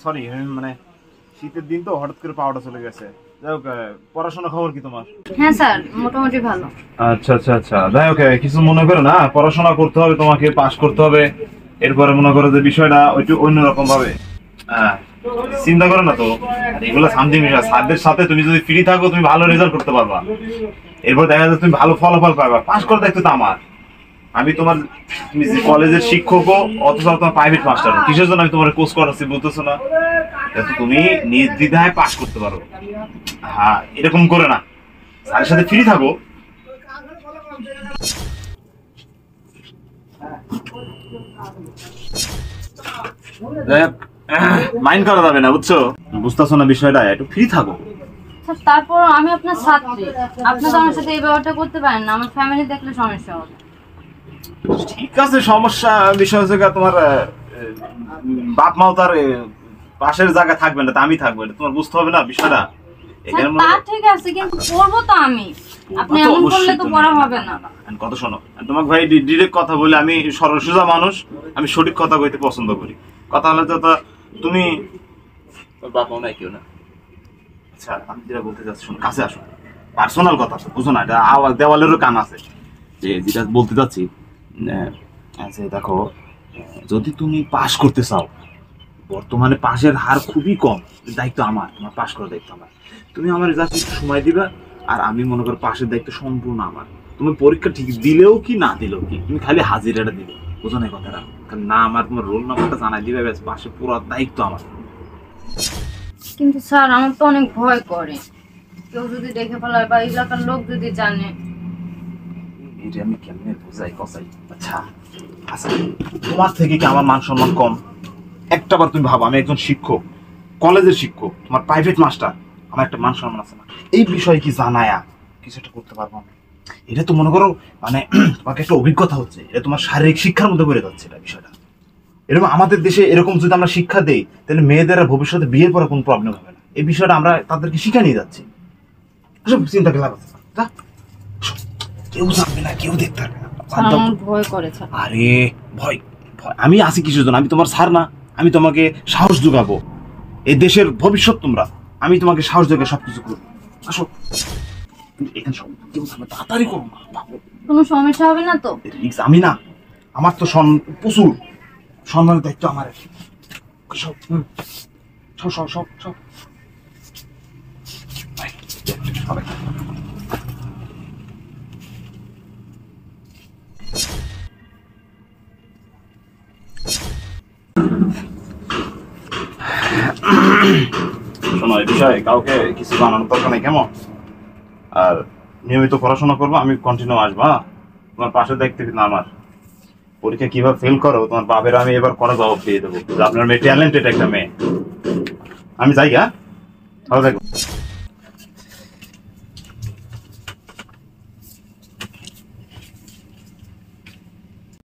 Sorry, মানে শীতের দিন তো হঠাৎ করে পাওয়াটা চলে গেছে। যাই হোক, পড়াশোনা খবর কি তোমার? হ্যাঁ স্যার, মোটামুটি ভালো। আচ্ছা আচ্ছা আচ্ছা, যাই হোক, কিছু মনে করো না, পড়াশোনা করতে হবে, তোমাকে পাস করতে হবে। এরপরে মনে করো যে বিষয়টা একটু অন্যরকম ভাবে চিন্তা করো না তো। এগুলো সামথিং বিষয়, স্যারদের সাথে তুমি যদি ফ্রি থাকো তুমি ভালো রেজাল্ট করতে পারবা। এরপর দেখা যাচ্ছে তুমি ভালো ফলাফল পাবা, পাস করার দায়িত্ব তো আমার। আমি তোমার কলেজের শিক্ষকও, অথচ তোমার প্রাইভেট মাস্টার। কিসের জন্য আমি তোমার কোর্স করাচ্ছি বুঝতেছো না? যাতে তুমি নির্দ্বিধায় পাস করতে পারো। হ্যাঁ, এরকম করে না, স্যারের সাথে ফ্রি থাকো। মাইন্ড করা যাবে না, বুঝছো? বুঝতেছো না বিষয়টা, একটু ফ্রি থাকো। তারপর আমি আপনার ছাত্রী, আপনি তো আমার সাথে এই ব্যাপারটা করতে পারেন না, আমার ফ্যামিলি দেখলে সমস্যা হবে। ঠিক আছে, সমস্যা বিষয় হচ্ছে তোমার বাপ মাও তার পাশের জায়গায় থাকবে না, তা আমি থাকবো, এটা তোমার বুঝতে হবে না বিষয়টা। তা ঠিক আছে, কিন্তু পড়বো তো আমি, আপনি এমন করলে তো পড়া হবে না। কথা শোনো, তোমাকে ভাই ডিরেক্ট কথা বলে, আমি সরল সোজা মানুষ, আমি সঠিক কথা কইতে পছন্দ করি। কথা হলে তো তুমি বাপ মাও নাই কেউ না। আচ্ছা, আমি যেটা বলতে চাচ্ছি শোনো, কাছে আসো, পার্সোনাল কথা বুঝো না, এটা আওয়াজ দেওয়ালেরও কান আছে। যে যেটা বলতে চাচ্ছি, আচ্ছা দেখো, যদি তুমি পাস করতে চাও, বর্তমানে পাশের হার খুবই কম, দায়িত্ব আমার, তোমার পাস করার দায়িত্ব আমার। তুমি আমার জাস্ট একটু সময় দিবা, আর আমি মনে করো পাশের দায়িত্ব সম্পূর্ণ আমার। তুমি পরীক্ষা ঠিক দিলেও কি না দিলেও কি, তুমি খালি হাজিরাটা দিবে, বুঝো না কথাটা? না, আমার তোমার রোল নাম্বারটা জানাই দিবে, ব্যাস, পাশে পুরো দায়িত্ব আমার। কিন্তু স্যার, আমার তো অনেক ভয় করে, কেউ যদি দেখে ফেলায় বা এলাকার লোক যদি জানে। এটা আমি কেমনে বুঝাই কসাই? আচ্ছা আচ্ছা, তোমার থেকে কি আমার মান সম্মান কম? একটাবার তুমি ভাবো, আমি একজন শিক্ষক, কলেজের শিক্ষক, তোমার প্রাইভেট মাস্টার, আমার একটা মান সম্মান আছে না? এই বিষয়ে কি জানায়া কিছু একটা করতে পারবো আমি? এটা তো মনে করো মানে তোমাকে একটা অভিজ্ঞতা হচ্ছে, এটা তোমার শারীরিক শিক্ষার মধ্যে করে যাচ্ছে এটা বিষয়টা। এরকম আমাদের দেশে এরকম যদি আমরা শিক্ষা দেই, তাহলে মেয়েদের ভবিষ্যতে বিয়ের পরে কোনো প্রবলেম হবে না। এই বিষয়টা আমরা তাদেরকে শিক্ষা নিয়ে যাচ্ছি। চিন্তা করে লাভ আছে? কেউ জানবে না, কেউ দেখতে পারবে না। ভয় করেছে। আরে ভয় ভয় আমি আছি কিসের জন্য? আমি তোমার স্যার না? আমি তোমাকে সাহস যোগাবো, এই দেশের ভবিষ্যৎ তোমরা, আমি তোমাকে সাহস যোগে সবকিছু করবো। আসো এখানে, সব কেউ জানবে, তাড়াতাড়ি করো না, কোনো সমস্যা হবে না তো? আমি না, আমার তো প্রচুর সম্মানের দায়িত্ব আমার। সব সব সব সব সব শোনো, এই বিষয়ে কাউকে কিছু জানানোর দরকার নেই, কেমন? আর নিয়মিত পড়াশোনা করবো, আমি কন্টিনিউ আসবো। তোমার পাশে দেখতে না, আমার পরীক্ষা কিভাবে ফেল করো তোমার বাপের আমি এবার কোনো জবাব দিয়ে দেবো যে আপনার মেয়ে ট্যালেন্টেড একটা মেয়ে। আমি যাই, ভালো থাকবো।